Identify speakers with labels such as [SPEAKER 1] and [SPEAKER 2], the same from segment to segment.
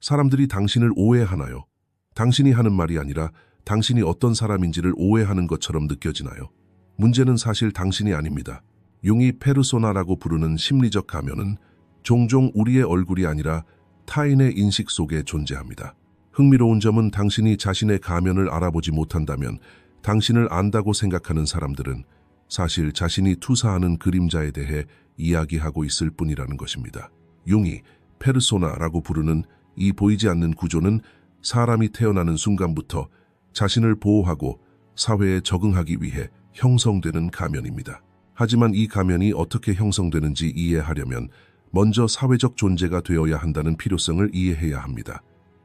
[SPEAKER 1] 사람들이 당신을 오해하나요? 당신이 하는 말이 아니라 당신이 어떤 사람인지를 오해하는 것처럼 느껴지나요? 문제는 사실 당신이 아닙니다. 융이 페르소나라고 부르는 심리적 가면은 종종 우리의 얼굴이 아니라 타인의 인식 속에 존재합니다. 흥미로운 점은 당신이 자신의 가면을 알아보지 못한다면 당신을 안다고 생각하는 사람들은 사실 자신이 투사하는 그림자에 대해 이야기하고 있을 뿐이라는 것입니다. 융이 페르소나라고 부르는 이 보이지 않는 구조는 사람이 태어나는 순간부터 자신을 보호하고 사회에 적응하기 위해 형성되는 가면입니다. 하지만 이 가면이 어떻게 형성되는지 이해하려면 먼저 사회적 존재가 되어야 한다는 필요성을 이해해야 합니다.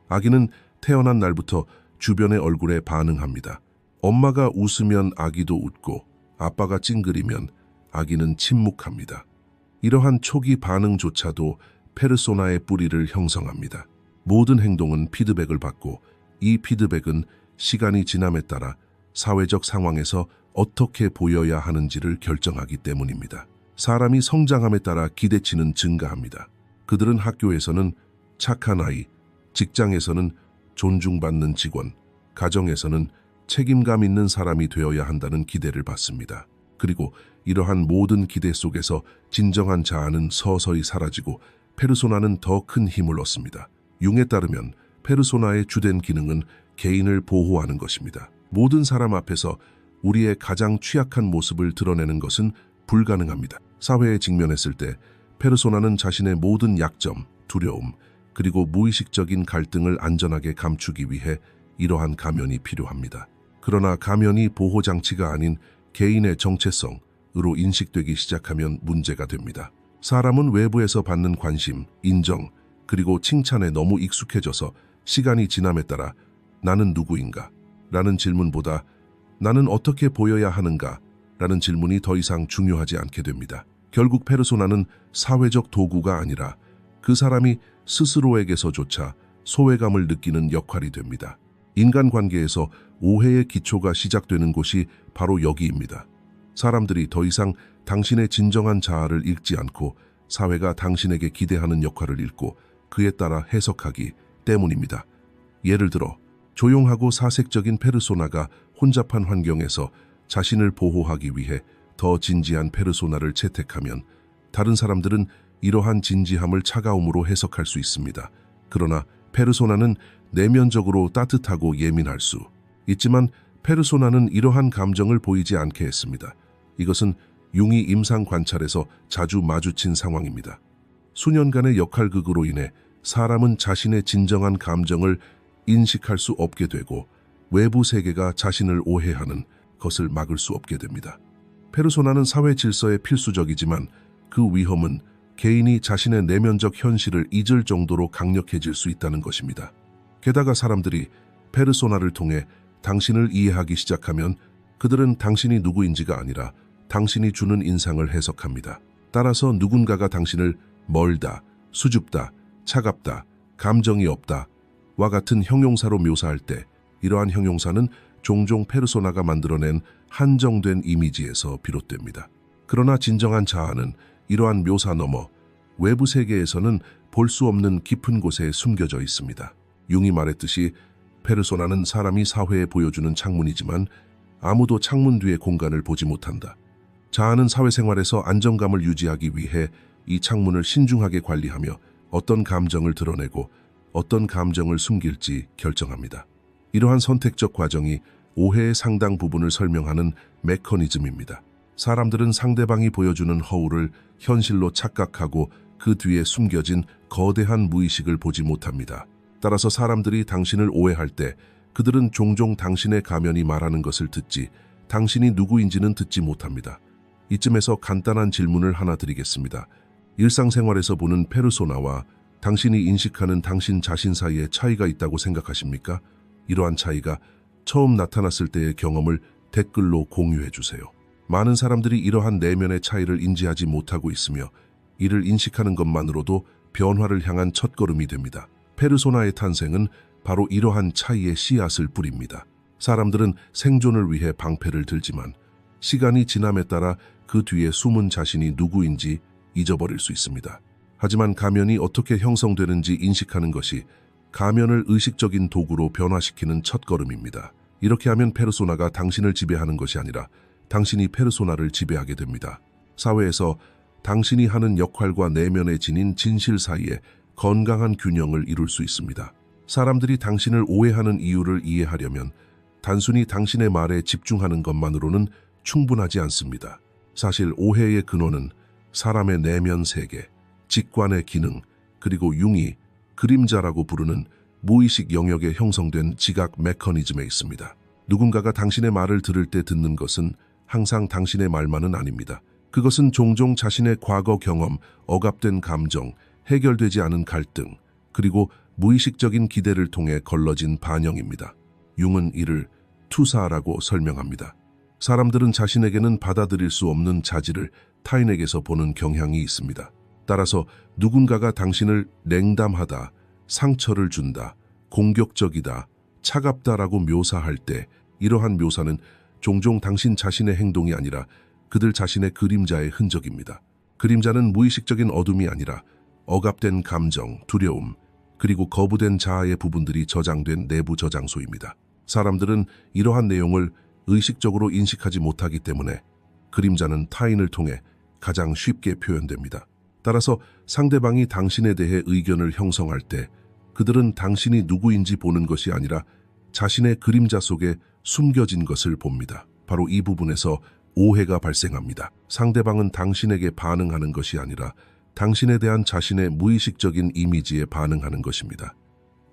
[SPEAKER 1] 아기는 태어난 날부터 주변의 얼굴에 반응합니다. 엄마가 웃으면 아기도 웃고 아빠가 찡그리면 아기는 침묵합니다. 이러한 초기 반응조차도 페르소나의 뿌리를 형성합니다. 모든 행동은 피드백을 받고 이 피드백은 시간이 지남에 따라 사회적 상황에서 어떻게 보여야 하는지를 결정하기 때문입니다. 사람이 성장함에 따라 기대치는 증가합니다. 그들은 학교에서는 착한 아이, 직장에서는 존중받는 직원, 가정에서는 책임감 있는 사람이 되어야 한다는 기대를 받습니다. 그리고 이러한 모든 기대 속에서 진정한 자아는 서서히 사라지고 페르소나는 더 큰 힘을 얻습니다. 융에 따르면 페르소나의 주된 기능은 개인을 보호하는 것입니다. 모든 사람 앞에서 우리의 가장 취약한 모습을 드러내는 것은 불가능합니다. 사회에 직면했을 때 페르소나는 자신의 모든 약점, 두려움, 그리고 무의식적인 갈등을 안전하게 감추기 위해 이러한 가면이 필요합니다. 그러나 가면이 보호장치가 아닌 개인의 정체성으로 인식되기 시작하면 문제가 됩니다. 사람은 외부에서 받는 관심, 인정, 그리고 칭찬에 너무 익숙해져서 시간이 지남에 따라 나는 누구인가? 라는 질문보다 나는 어떻게 보여야 하는가? 라는 질문이 더 이상 중요하지 않게 됩니다. 결국 페르소나는 사회적 도구가 아니라 그 사람이 스스로에게서조차 소외감을 느끼는 역할이 됩니다. 인간관계에서 오해의 기초가 시작되는 곳이 바로 여기입니다. 사람들이 더 이상 당신의 진정한 자아를 읽지 않고 사회가 당신에게 기대하는 역할을 읽고 그에 따라 해석하기 때문입니다. 예를 들어 조용하고 사색적인 페르소나가 혼잡한 환경에서 자신을 보호하기 위해 더 진지한 페르소나를 채택하면 다른 사람들은 이러한 진지함을 차가움으로 해석할 수 있습니다. 그러나 페르소나는 내면적으로 따뜻하고 예민할 수 있지만 페르소나는 이러한 감정을 보이지 않게 했습니다. 이것은 융이 임상 관찰에서 자주 마주친 상황입니다. 수년간의 역할극으로 인해 사람은 자신의 진정한 감정을 인식할 수 없게 되고 외부 세계가 자신을 오해하는 것을 막을 수 없게 됩니다. 페르소나는 사회 질서에 필수적이지만 그 위험은 개인이 자신의 내면적 현실을 잊을 정도로 강력해질 수 있다는 것입니다. 게다가 사람들이 페르소나를 통해 당신을 이해하기 시작하면 그들은 당신이 누구인지가 아니라 당신이 주는 인상을 해석합니다. 따라서 누군가가 당신을 멀다, 수줍다, 차갑다, 감정이 없다 와 같은 형용사로 묘사할 때 이러한 형용사는 종종 페르소나가 만들어낸 한정된 이미지에서 비롯됩니다. 그러나 진정한 자아는 이러한 묘사 너머 외부 세계에서는 볼 수 없는 깊은 곳에 숨겨져 있습니다. 융이 말했듯이 페르소나는 사람이 사회에 보여주는 창문이지만 아무도 창문 뒤의 공간을 보지 못한다. 자아는 사회생활에서 안정감을 유지하기 위해 이 창문을 신중하게 관리하며 어떤 감정을 드러내고 어떤 감정을 숨길지 결정합니다. 이러한 선택적 과정이 오해의 상당 부분을 설명하는 메커니즘입니다. 사람들은 상대방이 보여주는 허울을 현실로 착각하고 그 뒤에 숨겨진 거대한 무의식을 보지 못합니다. 따라서 사람들이 당신을 오해할 때 그들은 종종 당신의 가면이 말하는 것을 듣지 당신이 누구인지는 듣지 못합니다. 이쯤에서 간단한 질문을 하나 드리겠습니다. 일상생활에서 보는 페르소나와 당신이 인식하는 당신 자신 사이에 차이가 있다고 생각하십니까? 이러한 차이가 처음 나타났을 때의 경험을 댓글로 공유해 주세요. 많은 사람들이 이러한 내면의 차이를 인지하지 못하고 있으며 이를 인식하는 것만으로도 변화를 향한 첫걸음이 됩니다. 페르소나의 탄생은 바로 이러한 차이의 씨앗을 뿌립니다. 사람들은 생존을 위해 방패를 들지만 시간이 지남에 따라 그 뒤에 숨은 자신이 누구인지 잊어버릴 수 있습니다. 하지만 가면이 어떻게 형성되는지 인식하는 것이 가면을 의식적인 도구로 변화시키는 첫걸음입니다. 이렇게 하면 페르소나가 당신을 지배하는 것이 아니라 당신이 페르소나를 지배하게 됩니다. 사회에서 당신이 하는 역할과 내면의 지닌 진실 사이에 건강한 균형을 이룰 수 있습니다. 사람들이 당신을 오해하는 이유를 이해하려면 단순히 당신의 말에 집중하는 것만으로는 충분하지 않습니다. 사실 오해의 근원은 사람의 내면 세계, 직관의 기능, 그리고 융이 그림자라고 부르는 무의식 영역에 형성된 지각 메커니즘에 있습니다. 누군가가 당신의 말을 들을 때 듣는 것은 항상 당신의 말만은 아닙니다. 그것은 종종 자신의 과거 경험, 억압된 감정, 해결되지 않은 갈등, 그리고 무의식적인 기대를 통해 걸러진 반영입니다. 융은 이를 투사라고 설명합니다. 사람들은 자신에게는 받아들일 수 없는 자질을 타인에게서 보는 경향이 있습니다. 따라서 누군가가 당신을 냉담하다, 상처를 준다, 공격적이다, 차갑다라고 묘사할 때 이러한 묘사는 종종 당신 자신의 행동이 아니라 그들 자신의 그림자의 흔적입니다. 그림자는 무의식적인 어둠이 아니라 억압된 감정, 두려움, 그리고 거부된 자아의 부분들이 저장된 내부 저장소입니다. 사람들은 이러한 내용을 의식적으로 인식하지 못하기 때문에 그림자는 타인을 통해 가장 쉽게 표현됩니다. 따라서 상대방이 당신에 대해 의견을 형성할 때 그들은 당신이 누구인지 보는 것이 아니라 자신의 그림자 속에 숨겨진 것을 봅니다. 바로 이 부분에서 오해가 발생합니다. 상대방은 당신에게 반응하는 것이 아니라 당신에 대한 자신의 무의식적인 이미지에 반응하는 것입니다.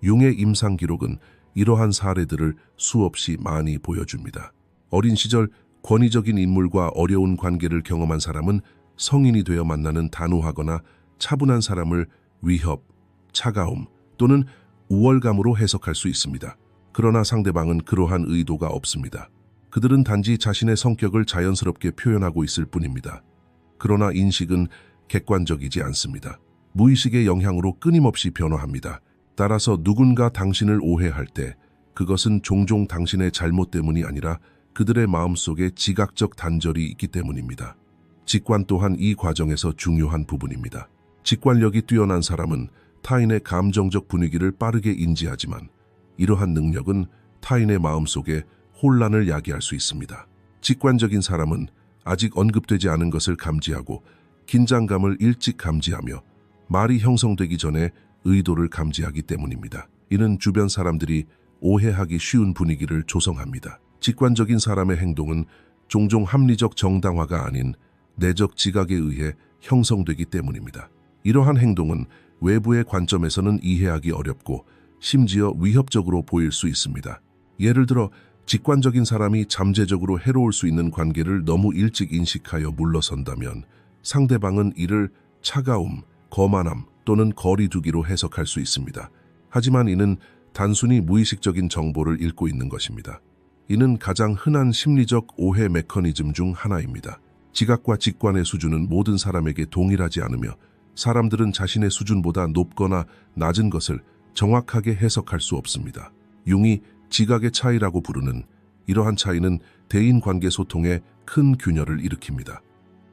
[SPEAKER 1] 융의 임상 기록은 이러한 사례들을 수없이 많이 보여줍니다. 어린 시절 권위적인 인물과 어려운 관계를 경험한 사람은 성인이 되어 만나는 단호하거나 차분한 사람을 위협, 차가움 또는 우월감으로 해석할 수 있습니다. 그러나 상대방은 그러한 의도가 없습니다. 그들은 단지 자신의 성격을 자연스럽게 표현하고 있을 뿐입니다. 그러나 인식은 객관적이지 않습니다. 무의식의 영향으로 끊임없이 변화합니다. 따라서 누군가 당신을 오해할 때 그것은 종종 당신의 잘못 때문이 아니라 그들의 마음속에 지각적 단절이 있기 때문입니다. 직관 또한 이 과정에서 중요한 부분입니다. 직관력이 뛰어난 사람은 타인의 감정적 분위기를 빠르게 인지하지만 이러한 능력은 타인의 마음속에 혼란을 야기할 수 있습니다. 직관적인 사람은 아직 언급되지 않은 것을 감지하고 긴장감을 일찍 감지하며 말이 형성되기 전에 의도를 감지하기 때문입니다. 이는 주변 사람들이 오해하기 쉬운 분위기를 조성합니다. 직관적인 사람의 행동은 종종 합리적 정당화가 아닌 내적 지각에 의해 형성되기 때문입니다. 이러한 행동은 외부의 관점에서는 이해하기 어렵고 심지어 위협적으로 보일 수 있습니다. 예를 들어 직관적인 사람이 잠재적으로 해로울 수 있는 관계를 너무 일찍 인식하여 물러선다면 상대방은 이를 차가움, 거만함 또는 거리두기로 해석할 수 있습니다. 하지만 이는 단순히 무의식적인 정보를 읽고 있는 것입니다. 이는 가장 흔한 심리적 오해 메커니즘 중 하나입니다. 지각과 직관의 수준은 모든 사람에게 동일하지 않으며 사람들은 자신의 수준보다 높거나 낮은 것을 정확하게 해석할 수 없습니다. 융이 지각의 차이라고 부르는 이러한 차이는 대인관계 소통에 큰 균열을 일으킵니다.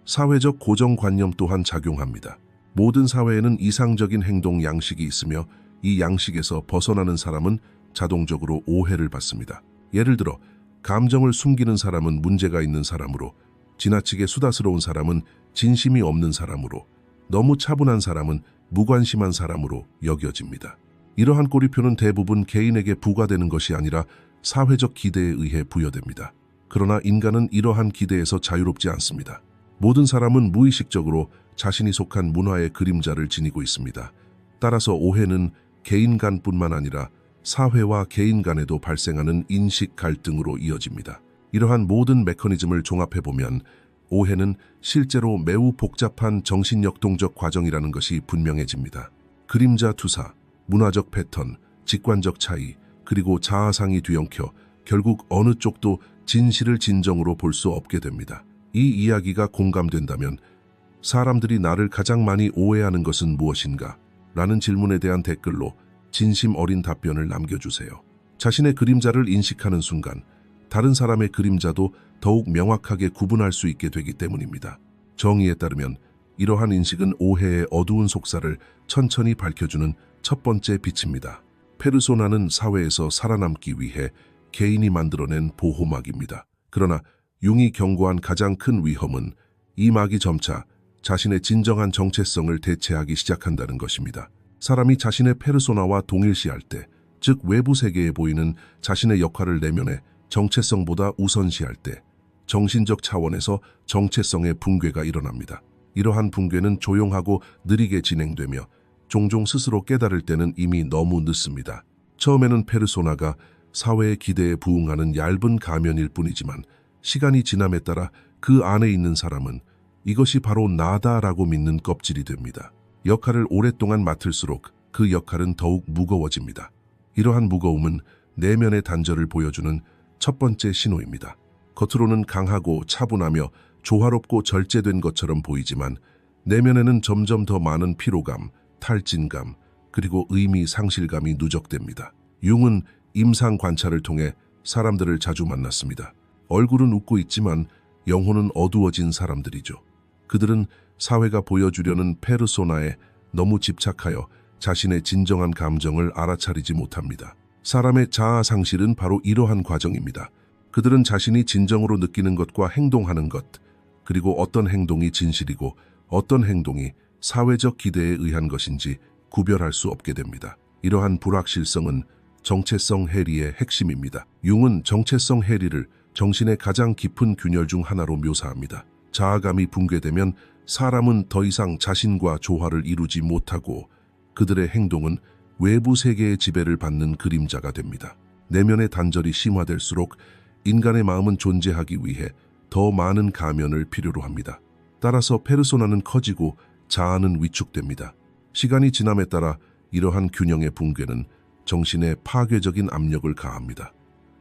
[SPEAKER 1] 사회적 고정관념 또한 작용합니다. 모든 사회에는 이상적인 행동 양식이 있으며 이 양식에서 벗어나는 사람은 자동적으로 오해를 받습니다. 예를 들어 감정을 숨기는 사람은 문제가 있는 사람으로, 지나치게 수다스러운 사람은 진심이 없는 사람으로, 너무 차분한 사람은 무관심한 사람으로 여겨집니다. 이러한 꼬리표는 대부분 개인에게 부과되는 것이 아니라 사회적 기대에 의해 부여됩니다. 그러나 인간은 이러한 기대에서 자유롭지 않습니다. 모든 사람은 무의식적으로 자신이 속한 문화의 그림자를 지니고 있습니다. 따라서 오해는 개인 간뿐만 아니라 사회와 개인 간에도 발생하는 인식 갈등으로 이어집니다. 이러한 모든 메커니즘을 종합해보면 오해는 실제로 매우 복잡한 정신역동적 과정이라는 것이 분명해집니다. 그림자 투사, 문화적 패턴, 직관적 차이, 그리고 자아상이 뒤엉켜 결국 어느 쪽도 진실을 진정으로 볼 수 없게 됩니다. 이 이야기가 공감된다면 사람들이 나를 가장 많이 오해하는 것은 무엇인가? 라는 질문에 대한 댓글로 진심 어린 답변을 남겨주세요. 자신의 그림자를 인식하는 순간 다른 사람의 그림자도 더욱 명확하게 구분할 수 있게 되기 때문입니다. 정의에 따르면 이러한 인식은 오해의 어두운 속살을 천천히 밝혀주는 첫 번째 빛입니다. 페르소나는 사회에서 살아남기 위해 개인이 만들어낸 보호막입니다. 그러나 융이 경고한 가장 큰 위험은 이 막이 점차 자신의 진정한 정체성을 대체하기 시작한다는 것입니다. 사람이 자신의 페르소나와 동일시할 때, 즉 외부 세계에 보이는 자신의 역할을 내면해 정체성보다 우선시할 때, 정신적 차원에서 정체성의 붕괴가 일어납니다. 이러한 붕괴는 조용하고 느리게 진행되며 종종 스스로 깨달을 때는 이미 너무 늦습니다. 처음에는 페르소나가 사회의 기대에 부응하는 얇은 가면일 뿐이지만 시간이 지남에 따라 그 안에 있는 사람은 이것이 바로 나다라고 믿는 껍질이 됩니다. 역할을 오랫동안 맡을수록 그 역할은 더욱 무거워집니다. 이러한 무거움은 내면의 단절을 보여주는 첫 번째 신호입니다. 겉으로는 강하고 차분하며 조화롭고 절제된 것처럼 보이지만 내면에는 점점 더 많은 피로감, 탈진감, 그리고 의미 상실감이 누적됩니다. 융은 임상 관찰을 통해 사람들을 자주 만났습니다. 얼굴은 웃고 있지만 영혼은 어두워진 사람들이죠. 그들은 사회가 보여주려는 페르소나에 너무 집착하여 자신의 진정한 감정을 알아차리지 못합니다. 사람의 자아 상실은 바로 이러한 과정입니다. 그들은 자신이 진정으로 느끼는 것과 행동하는 것, 그리고 어떤 행동이 진실이고 어떤 행동이 사회적 기대에 의한 것인지 구별할 수 없게 됩니다. 이러한 불확실성은 정체성 해리의 핵심입니다. 융은 정체성 해리를 정신의 가장 깊은 균열 중 하나로 묘사합니다. 자아감이 붕괴되면 사람은 더 이상 자신과 조화를 이루지 못하고 그들의 행동은 외부 세계의 지배를 받는 그림자가 됩니다. 내면의 단절이 심화될수록 인간의 마음은 존재하기 위해 더 많은 가면을 필요로 합니다. 따라서 페르소나는 커지고 자아는 위축됩니다. 시간이 지남에 따라 이러한 균형의 붕괴는 정신에 파괴적인 압력을 가합니다.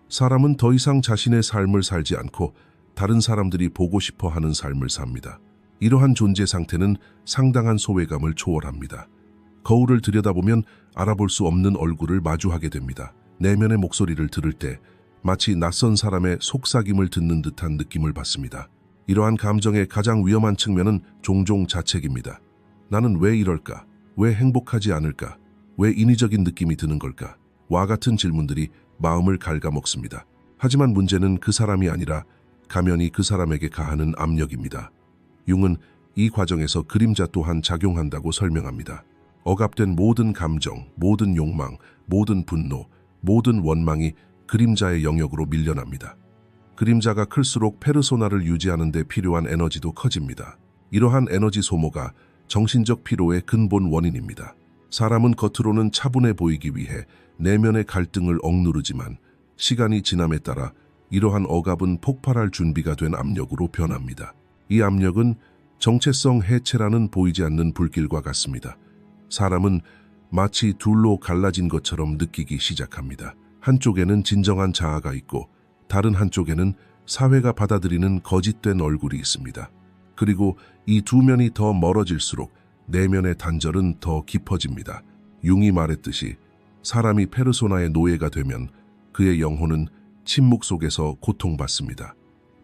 [SPEAKER 1] 사람은 더 이상 자신의 삶을 살지 않고 다른 사람들이 보고 싶어 하는 삶을 삽니다. 이러한 존재 상태는 상당한 소외감을 초월합니다. 거울을 들여다보면 알아볼 수 없는 얼굴을 마주하게 됩니다. 내면의 목소리를 들을 때 마치 낯선 사람의 속삭임을 듣는 듯한 느낌을 받습니다. 이러한 감정의 가장 위험한 측면은 종종 자책입니다. 나는 왜 이럴까? 왜 행복하지 않을까? 왜 인위적인 느낌이 드는 걸까? 와 같은 질문들이 마음을 갉아먹습니다. 하지만 문제는 그 사람이 아니라 가면이 그 사람에게 가하는 압력입니다. 융은 이 과정에서 그림자 또한 작용한다고 설명합니다. 억압된 모든 감정, 모든 욕망, 모든 분노, 모든 원망이 그림자의 영역으로 밀려납니다. 그림자가 클수록 페르소나를 유지하는 데 필요한 에너지도 커집니다. 이러한 에너지 소모가 정신적 피로의 근본 원인입니다. 사람은 겉으로는 차분해 보이기 위해 내면의 갈등을 억누르지만 시간이 지남에 따라 이러한 억압은 폭발할 준비가 된 압력으로 변합니다. 이 압력은 정체성 해체라는 보이지 않는 불길과 같습니다. 사람은 마치 둘로 갈라진 것처럼 느끼기 시작합니다. 한쪽에는 진정한 자아가 있고 다른 한쪽에는 사회가 받아들이는 거짓된 얼굴이 있습니다. 그리고 이 두 면이 더 멀어질수록 내면의 단절은 더 깊어집니다. 융이 말했듯이 사람이 페르소나의 노예가 되면 그의 영혼은 침묵 속에서 고통받습니다.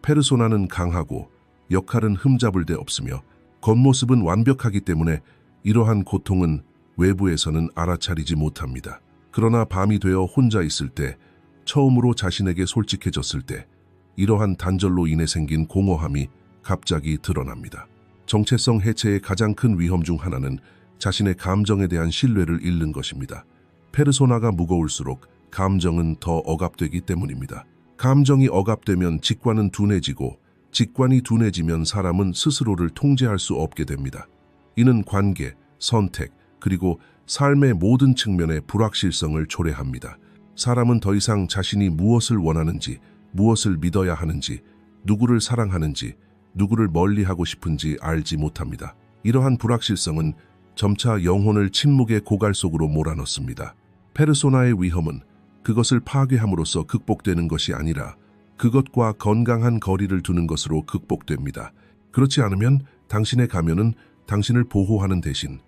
[SPEAKER 1] 페르소나는 강하고 역할은 흠잡을 데 없으며 겉모습은 완벽하기 때문에 이러한 고통은 외부에서는 알아차리지 못합니다. 그러나 밤이 되어 혼자 있을 때, 처음으로 자신에게 솔직해졌을 때 이러한 단절로 인해 생긴 공허함이 갑자기 드러납니다. 정체성 해체의 가장 큰 위험 중 하나는 자신의 감정에 대한 신뢰를 잃는 것입니다. 페르소나가 무거울수록 감정은 더 억압되기 때문입니다. 감정이 억압되면 직관은 둔해지고 직관이 둔해지면 사람은 스스로를 통제할 수 없게 됩니다. 이는 관계, 선택, 그리고 삶의 모든 측면의 불확실성을 초래합니다. 사람은 더 이상 자신이 무엇을 원하는지, 무엇을 믿어야 하는지, 누구를 사랑하는지, 누구를 멀리하고 싶은지 알지 못합니다. 이러한 불확실성은 점차 영혼을 침묵의 고갈 속으로 몰아넣습니다. 페르소나의 위험은 그것을 파괴함으로써 극복되는 것이 아니라 그것과 건강한 거리를 두는 것으로 극복됩니다. 그렇지 않으면 당신의 가면은 당신을 보호하는 대신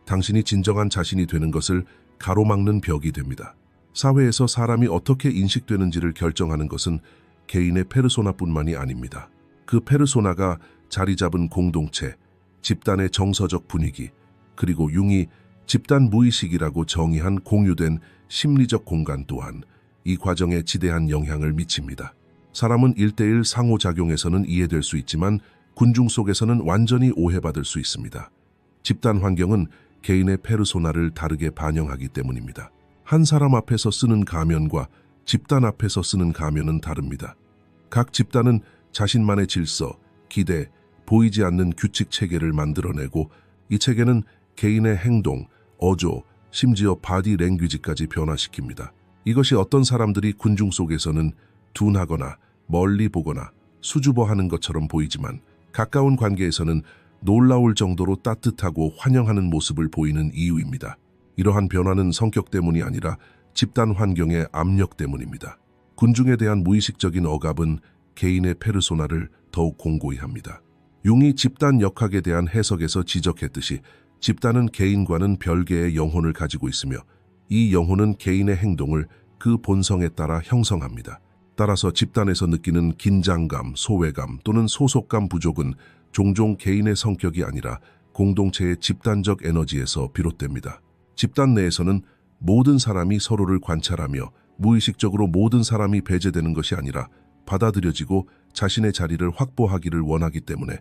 [SPEAKER 1] 당신이 진정한 자신이 되는 것을 가로막는 벽이 됩니다. 사회에서 사람이 어떻게 인식되는지를 결정하는 것은 개인의 페르소나뿐만이 아닙니다. 그 페르소나가 자리 잡은 공동체, 집단의 정서적 분위기, 그리고 융이 집단 무의식이라고 정의한 공유된 심리적 공간 또한 이 과정에 지대한 영향을 미칩니다. 사람은 1대1 상호작용에서는 이해될 수 있지만 군중 속에서는 완전히 오해받을 수 있습니다. 집단 환경은 개인의 페르소나를 다르게 반영하기 때문입니다. 한 사람 앞에서 쓰는 가면과 집단 앞에서 쓰는 가면은 다릅니다. 각 집단은 자신만의 질서, 기대, 보이지 않는 규칙 체계를 만들어내고 이 체계는 개인의 행동, 어조, 심지어 바디 랭귀지까지 변화시킵니다. 이것이 어떤 사람들이 군중 속에서는 둔하거나 멀리 보거나 수줍어하는 것처럼 보이지만 가까운 관계에서는 놀라울 정도로 따뜻하고 환영하는 모습을 보이는 이유입니다. 이러한 변화는 성격 때문이 아니라 집단 환경의 압력 때문입니다. 군중에 대한 무의식적인 억압은 개인의 페르소나를 더욱 공고히 합니다. 융이 집단 역학에 대한 해석에서 지적했듯이 집단은 개인과는 별개의 영혼을 가지고 있으며 이 영혼은 개인의 행동을 그 본성에 따라 형성합니다. 따라서 집단에서 느끼는 긴장감, 소외감 또는 소속감 부족은 종종 개인의 성격이 아니라 공동체의 집단적 에너지에서 비롯됩니다. 집단 내에서는 모든 사람이 서로를 관찰하며 무의식적으로 모든 사람이 배제되는 것이 아니라 받아들여지고 자신의 자리를 확보하기를 원하기 때문에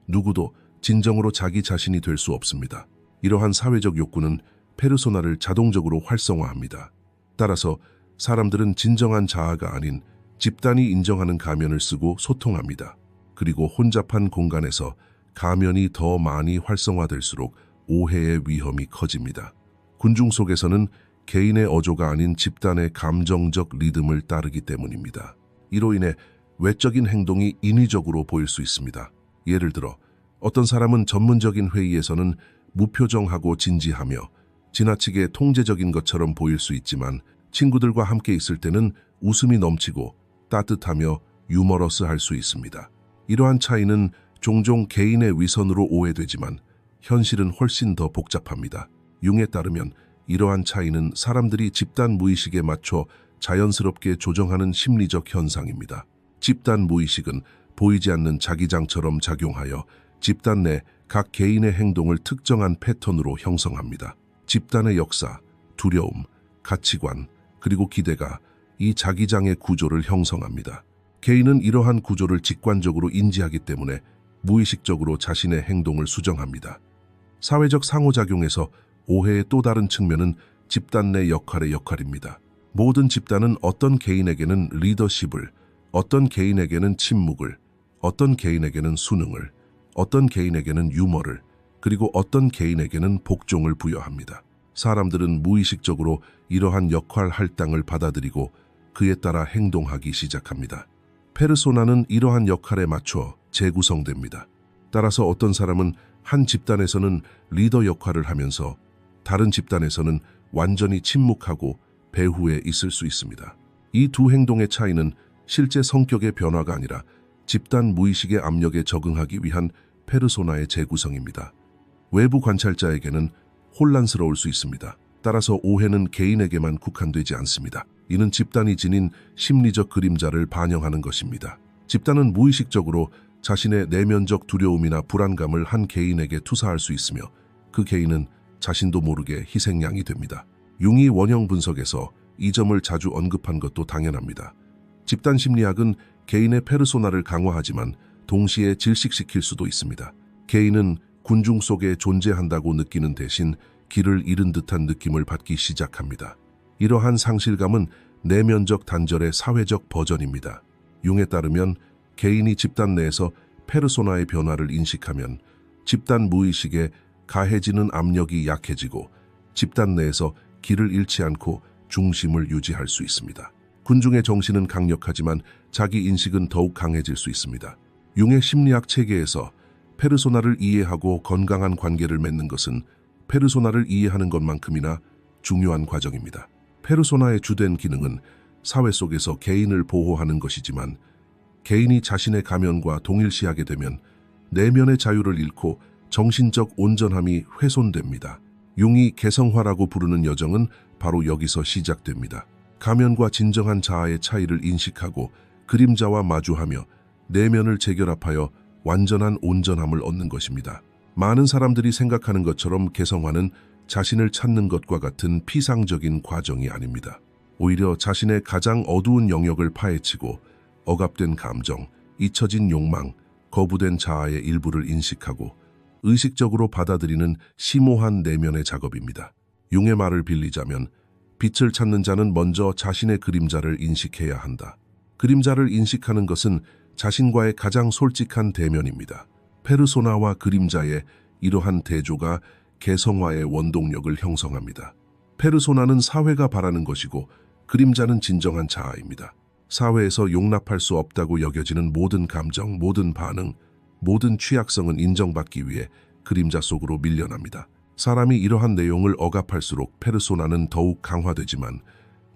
[SPEAKER 1] 누구도 진정으로 자기 자신이 될 수 없습니다. 이러한 사회적 욕구는 페르소나를 자동적으로 활성화합니다. 따라서 사람들은 진정한 자아가 아닌 집단이 인정하는 가면을 쓰고 소통합니다. 그리고 혼잡한 공간에서 가면이 더 많이 활성화될수록 오해의 위험이 커집니다. 군중 속에서는 개인의 어조가 아닌 집단의 감정적 리듬을 따르기 때문입니다. 이로 인해 외적인 행동이 인위적으로 보일 수 있습니다. 예를 들어 어떤 사람은 전문적인 회의에서는 무표정하고 진지하며 지나치게 통제적인 것처럼 보일 수 있지만 친구들과 함께 있을 때는 웃음이 넘치고 따뜻하며 유머러스할 수 있습니다. 이러한 차이는 종종 개인의 위선으로 오해되지만 현실은 훨씬 더 복잡합니다. 융에 따르면 이러한 차이는 사람들이 집단 무의식에 맞춰 자연스럽게 조정하는 심리적 현상입니다. 집단 무의식은 보이지 않는 자기장처럼 작용하여 집단 내 각 개인의 행동을 특정한 패턴으로 형성합니다. 집단의 역사, 두려움, 가치관, 그리고 기대가 이 자기장의 구조를 형성합니다. 개인은 이러한 구조를 직관적으로 인지하기 때문에 무의식적으로 자신의 행동을 수정합니다. 사회적 상호작용에서 오해의 또 다른 측면은 집단 내 역할의 역할입니다. 모든 집단은 어떤 개인에게는 리더십을, 어떤 개인에게는 침묵을, 어떤 개인에게는 수능을, 어떤 개인에게는 유머를, 그리고 어떤 개인에게는 복종을 부여합니다. 사람들은 무의식적으로 이러한 역할 할당을 받아들이고 그에 따라 행동하기 시작합니다. 페르소나는 이러한 역할에 맞춰 재구성됩니다. 따라서 어떤 사람은 한 집단에서는 리더 역할을 하면서 다른 집단에서는 완전히 침묵하고 배후에 있을 수 있습니다. 이 두 행동의 차이는 실제 성격의 변화가 아니라 집단 무의식의 압력에 적응하기 위한 페르소나의 재구성입니다. 외부 관찰자에게는 혼란스러울 수 있습니다. 따라서 오해는 개인에게만 국한되지 않습니다. 이는 집단이 지닌 심리적 그림자를 반영하는 것입니다. 집단은 무의식적으로 자신의 내면적 두려움이나 불안감을 한 개인에게 투사할 수 있으며 그 개인은 자신도 모르게 희생양이 됩니다. 융이 원형 분석에서 이 점을 자주 언급한 것도 당연합니다. 집단 심리학은 개인의 페르소나를 강화하지만 동시에 질식시킬 수도 있습니다. 개인은 군중 속에 존재한다고 느끼는 대신 길을 잃은 듯한 느낌을 받기 시작합니다. 이러한 상실감은 내면적 단절의 사회적 버전입니다. 융에 따르면 개인이 집단 내에서 페르소나의 변화를 인식하면 집단 무의식에 가해지는 압력이 약해지고 집단 내에서 길을 잃지 않고 중심을 유지할 수 있습니다. 군중의 정신은 강력하지만 자기 인식은 더욱 강해질 수 있습니다. 융의 심리학 체계에서 페르소나를 이해하고 건강한 관계를 맺는 것은 페르소나를 이해하는 것만큼이나 중요한 과정입니다. 페르소나의 주된 기능은 사회 속에서 개인을 보호하는 것이지만 개인이 자신의 가면과 동일시하게 되면 내면의 자유를 잃고 정신적 온전함이 훼손됩니다. 융이 개성화라고 부르는 여정은 바로 여기서 시작됩니다. 가면과 진정한 자아의 차이를 인식하고 그림자와 마주하며 내면을 재결합하여 완전한 온전함을 얻는 것입니다. 많은 사람들이 생각하는 것처럼 개성화는 자신을 찾는 것과 같은 피상적인 과정이 아닙니다. 오히려 자신의 가장 어두운 영역을 파헤치고 억압된 감정, 잊혀진 욕망, 거부된 자아의 일부를 인식하고 의식적으로 받아들이는 심오한 내면의 작업입니다. 융의 말을 빌리자면 빛을 찾는 자는 먼저 자신의 그림자를 인식해야 한다. 그림자를 인식하는 것은 자신과의 가장 솔직한 대면입니다. 페르소나와 그림자의 이러한 대조가 개성화의 원동력을 형성합니다. 페르소나는 사회가 바라는 것이고 그림자는 진정한 자아입니다. 사회에서 용납할 수 없다고 여겨지는 모든 감정, 모든 반응, 모든 취약성은 인정받기 위해 그림자 속으로 밀려납니다. 사람이 이러한 내용을 억압할수록 페르소나는 더욱 강화되지만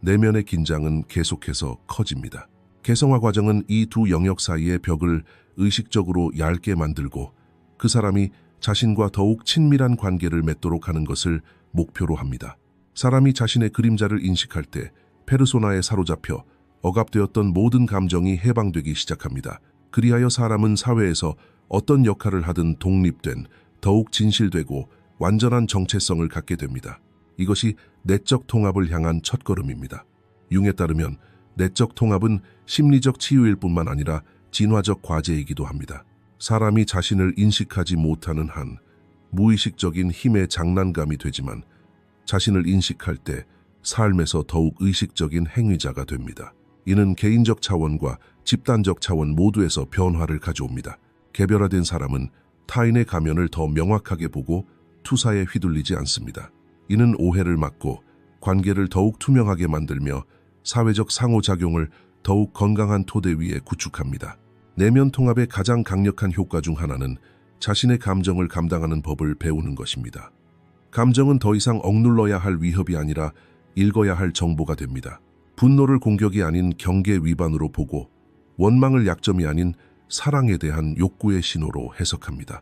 [SPEAKER 1] 내면의 긴장은 계속해서 커집니다. 개성화 과정은 이 두 영역 사이의 벽을 의식적으로 얇게 만들고 그 사람이 자신과 더욱 친밀한 관계를 맺도록 하는 것을 목표로 합니다. 사람이 자신의 그림자를 인식할 때 페르소나에 사로잡혀 억압되었던 모든 감정이 해방되기 시작합니다. 그리하여 사람은 사회에서 어떤 역할을 하든 독립된, 더욱 진실되고 완전한 정체성을 갖게 됩니다. 이것이 내적 통합을 향한 첫걸음입니다. 융에 따르면 내적 통합은 심리적 치유일 뿐만 아니라 진화적 과제이기도 합니다. 사람이 자신을 인식하지 못하는 한 무의식적인 힘의 장난감이 되지만 자신을 인식할 때 삶에서 더욱 의식적인 행위자가 됩니다. 이는 개인적 차원과 집단적 차원 모두에서 변화를 가져옵니다. 개별화된 사람은 타인의 가면을 더 명확하게 보고 투사에 휘둘리지 않습니다. 이는 오해를 막고 관계를 더욱 투명하게 만들며 사회적 상호작용을 더욱 건강한 토대 위에 구축합니다. 내면 통합의 가장 강력한 효과 중 하나는 자신의 감정을 감당하는 법을 배우는 것입니다. 감정은 더 이상 억눌러야 할 위협이 아니라 읽어야 할 정보가 됩니다. 분노를 공격이 아닌 경계 위반으로 보고 원망을 약점이 아닌 사랑에 대한 욕구의 신호로 해석합니다.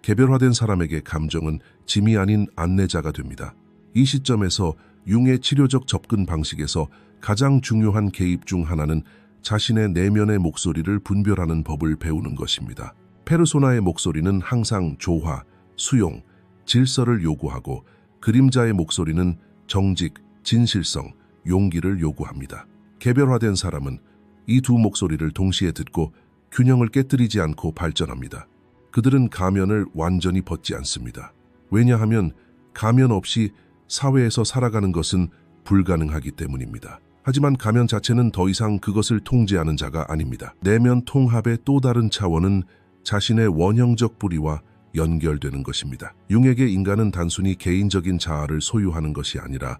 [SPEAKER 1] 개별화된 사람에게 감정은 짐이 아닌 안내자가 됩니다. 이 시점에서 융의 치료적 접근 방식에서 가장 중요한 개입 중 하나는 자신의 내면의 목소리를 분별하는 법을 배우는 것입니다. 페르소나의 목소리는 항상 조화, 수용, 질서를 요구하고 그림자의 목소리는 정직, 진실성, 용기를 요구합니다. 개별화된 사람은 이 두 목소리를 동시에 듣고 균형을 깨뜨리지 않고 발전합니다. 그들은 가면을 완전히 벗지 않습니다. 왜냐하면 가면 없이 사회에서 살아가는 것은 불가능하기 때문입니다. 하지만 가면 자체는 더 이상 그것을 통제하는 자가 아닙니다. 내면 통합의 또 다른 차원은 자신의 원형적 뿌리와 연결되는 것입니다. 융에게 인간은 단순히 개인적인 자아를 소유하는 것이 아니라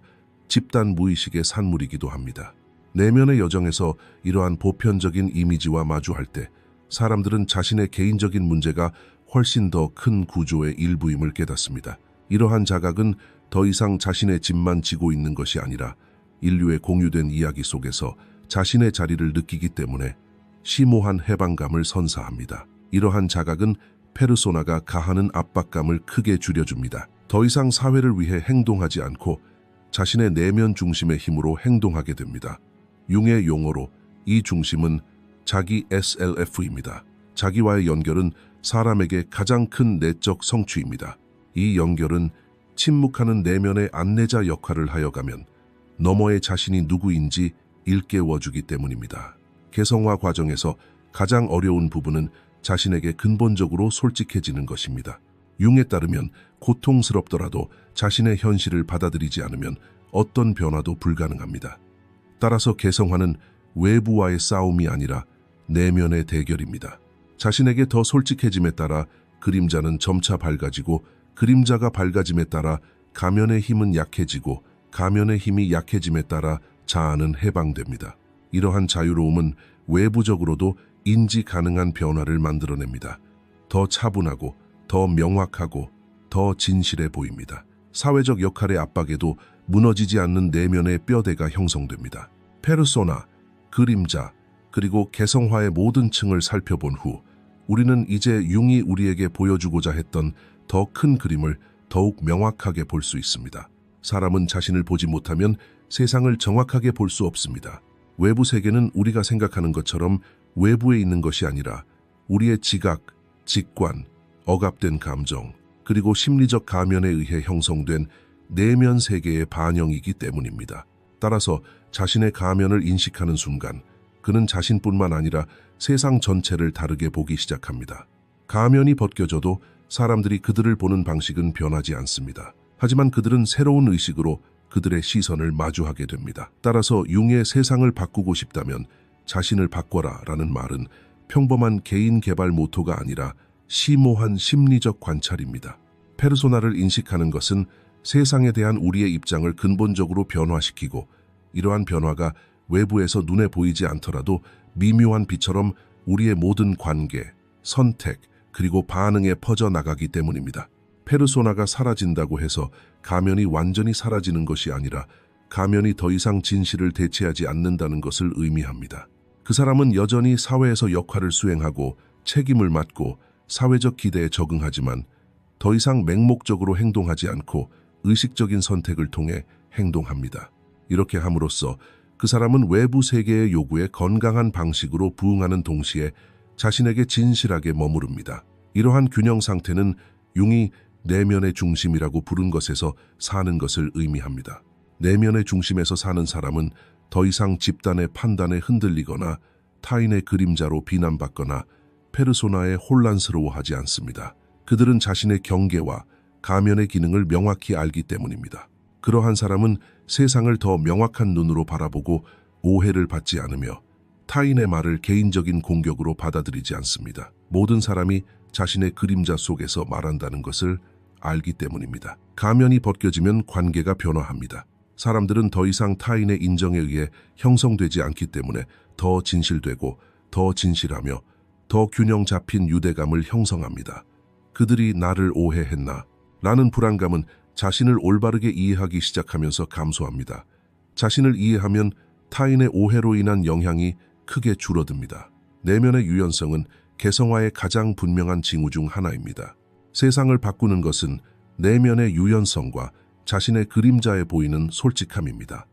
[SPEAKER 1] 집단 무의식의 산물이기도 합니다. 내면의 여정에서 이러한 보편적인 이미지와 마주할 때 사람들은 자신의 개인적인 문제가 훨씬 더 큰 구조의 일부임을 깨닫습니다. 이러한 자각은 더 이상 자신의 짐만 지고 있는 것이 아니라 인류의 공유된 이야기 속에서 자신의 자리를 느끼기 때문에 심오한 해방감을 선사합니다. 이러한 자각은 페르소나가 가하는 압박감을 크게 줄여줍니다. 더 이상 사회를 위해 행동하지 않고 자신의 내면 중심의 힘으로 행동하게 됩니다. 융의 용어로 이 중심은 자기 SLF입니다. 자기와의 연결은 사람에게 가장 큰 내적 성취입니다. 이 연결은 침묵하는 내면의 안내자 역할을 하여가면 너머의 자신이 누구인지 일깨워주기 때문입니다. 개성화 과정에서 가장 어려운 부분은 자신에게 근본적으로 솔직해지는 것입니다. 융에 따르면 고통스럽더라도 자신의 현실을 받아들이지 않으면 어떤 변화도 불가능합니다. 따라서 개성화는 외부와의 싸움이 아니라 내면의 대결입니다. 자신에게 더 솔직해짐에 따라 그림자는 점차 밝아지고 그림자가 밝아짐에 따라 가면의 힘은 약해지고 가면의 힘이 약해짐에 따라 자아는 해방됩니다. 이러한 자유로움은 외부적으로도 인지 가능한 변화를 만들어냅니다. 더 차분하고 더 명확하고 더 진실해 보입니다. 사회적 역할의 압박에도 무너지지 않는 내면의 뼈대가 형성됩니다. 페르소나, 그림자, 그리고 개성화의 모든 층을 살펴본 후 우리는 이제 융이 우리에게 보여주고자 했던 더 큰 그림을 더욱 명확하게 볼 수 있습니다. 사람은 자신을 보지 못하면 세상을 정확하게 볼 수 없습니다. 외부 세계는 우리가 생각하는 것처럼 외부에 있는 것이 아니라 우리의 지각, 직관, 억압된 감정, 그리고 심리적 가면에 의해 형성된 내면 세계의 반영이기 때문입니다. 따라서 자신의 가면을 인식하는 순간 그는 자신뿐만 아니라 세상 전체를 다르게 보기 시작합니다. 가면이 벗겨져도 사람들이 그들을 보는 방식은 변하지 않습니다. 하지만 그들은 새로운 의식으로 그들의 시선을 마주하게 됩니다. 따라서 융의 세상을 바꾸고 싶다면 자신을 바꿔라 라는 말은 평범한 개인 개발 모토가 아니라 심오한 심리적 관찰입니다. 페르소나를 인식하는 것은 세상에 대한 우리의 입장을 근본적으로 변화시키고 이러한 변화가 외부에서 눈에 보이지 않더라도 미묘한 빛처럼 우리의 모든 관계, 선택, 그리고 반응에 퍼져나가기 때문입니다. 페르소나가 사라진다고 해서 가면이 완전히 사라지는 것이 아니라 가면이 더 이상 진실을 대체하지 않는다는 것을 의미합니다. 그 사람은 여전히 사회에서 역할을 수행하고 책임을 맡고 사회적 기대에 적응하지만 더 이상 맹목적으로 행동하지 않고 의식적인 선택을 통해 행동합니다. 이렇게 함으로써 그 사람은 외부 세계의 요구에 건강한 방식으로 부응하는 동시에 자신에게 진실하게 머무릅니다. 이러한 균형 상태는 융이 내면의 중심이라고 부른 것에서 사는 것을 의미합니다. 내면의 중심에서 사는 사람은 더 이상 집단의 판단에 흔들리거나 타인의 그림자로 비난받거나 페르소나에 혼란스러워하지 않습니다. 그들은 자신의 경계와 가면의 기능을 명확히 알기 때문입니다. 그러한 사람은 세상을 더 명확한 눈으로 바라보고 오해를 받지 않으며 타인의 말을 개인적인 공격으로 받아들이지 않습니다. 모든 사람이 자신의 그림자 속에서 말한다는 것을 알기 때문입니다. 가면이 벗겨지면 관계가 변화합니다. 사람들은 더 이상 타인의 인정에 의해 형성되지 않기 때문에 더 진실되고 더 진실하며 더 균형 잡힌 유대감을 형성합니다. 그들이 나를 오해했나? 라는 불안감은 자신을 올바르게 이해하기 시작하면서 감소합니다. 자신을 이해하면 타인의 오해로 인한 영향이 크게 줄어듭니다. 내면의 유연성은 개성화의 가장 분명한 징후 중 하나입니다. 세상을 바꾸는 것은 내면의 유연성과 자신의 그림자에 보이는 솔직함입니다.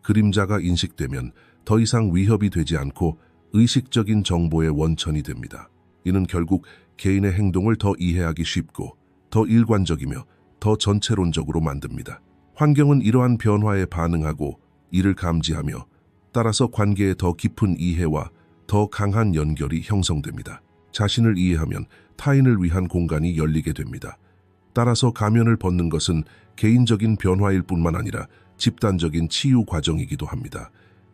[SPEAKER 1] 그림자가 인식되면 더 이상 위협이 되지 않고 의식적인 정보의 원천이 됩니다. 이는 결국 개인의 행동을 더 이해하기 쉽고 더 일관적이며 더 전체론적으로 만듭니다. 환경은 이러한 변화에 반응하고 이를 감지하며 따라서 관계에 더 깊은 이해와 더 강한 연결이 형성됩니다. 자신을 이해하면 타인을 위한 공간이 열리게 됩니다. 따라서 가면을 벗는 것은 개인적인 변화일 뿐만 아니라 집단적인 치유 과정이기도 합니다.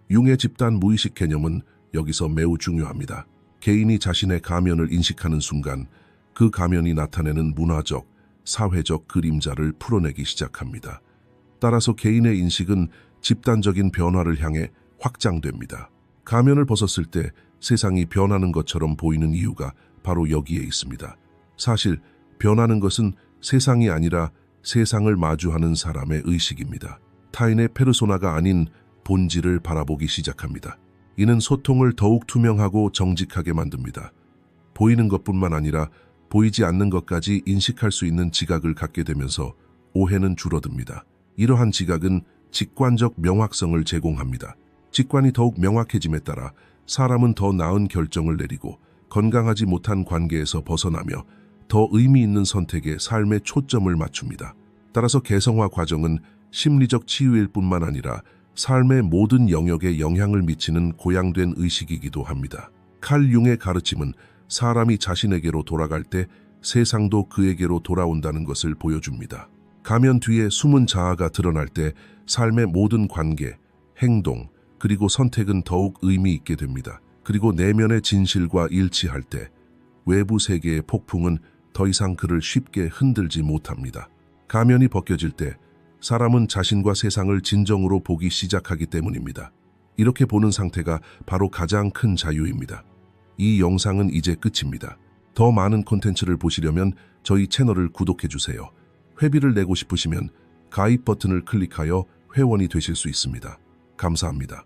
[SPEAKER 1] 융의 집단 무의식 개념은 여기서 매우 중요합니다. 개인이 자신의 가면을 인식하는 순간 그 가면이 나타내는 문화적, 사회적 그림자를 풀어내기 시작합니다. 따라서 개인의 인식은 집단적인 변화를 향해 확장됩니다. 가면을 벗었을 때 세상이 변하는 것처럼 보이는 이유가 바로 여기에 있습니다. 사실 변하는 것은 세상이 아니라 세상을 마주하는 사람의 의식입니다. 타인의 페르소나가 아닌 본질을 바라보기 시작합니다. 이는 소통을 더욱 투명하고 정직하게 만듭니다. 보이는 것뿐만 아니라 보이지 않는 것까지 인식할 수 있는 지각을 갖게 되면서 오해는 줄어듭니다. 이러한 지각은 직관적 명확성을 제공합니다. 직관이 더욱 명확해짐에 따라 사람은 더 나은 결정을 내리고 건강하지 못한 관계에서 벗어나며 더 의미 있는 선택에 삶의 초점을 맞춥니다. 따라서 개성화 과정은 심리적 치유일 뿐만 아니라 삶의 모든 영역에 영향을 미치는 고양된 의식이기도 합니다. 칼 융의 가르침은 사람이 자신에게로 돌아갈 때 세상도 그에게로 돌아온다는 것을 보여줍니다. 가면 뒤에 숨은 자아가 드러날 때 삶의 모든 관계, 행동, 그리고 선택은 더욱 의미 있게 됩니다. 그리고 내면의 진실과 일치할 때 외부 세계의 폭풍은 더 이상 그를 쉽게 흔들지 못합니다. 가면이 벗겨질 때 사람은 자신과 세상을 진정으로 보기 시작하기 때문입니다. 이렇게 보는 상태가 바로 가장 큰 자유입니다. 이 영상은 이제 끝입니다. 더 많은 콘텐츠를 보시려면 저희 채널을 구독해주세요. 회비를 내고 싶으시면 가입 버튼을 클릭하여 회원이 되실 수 있습니다. 감사합니다.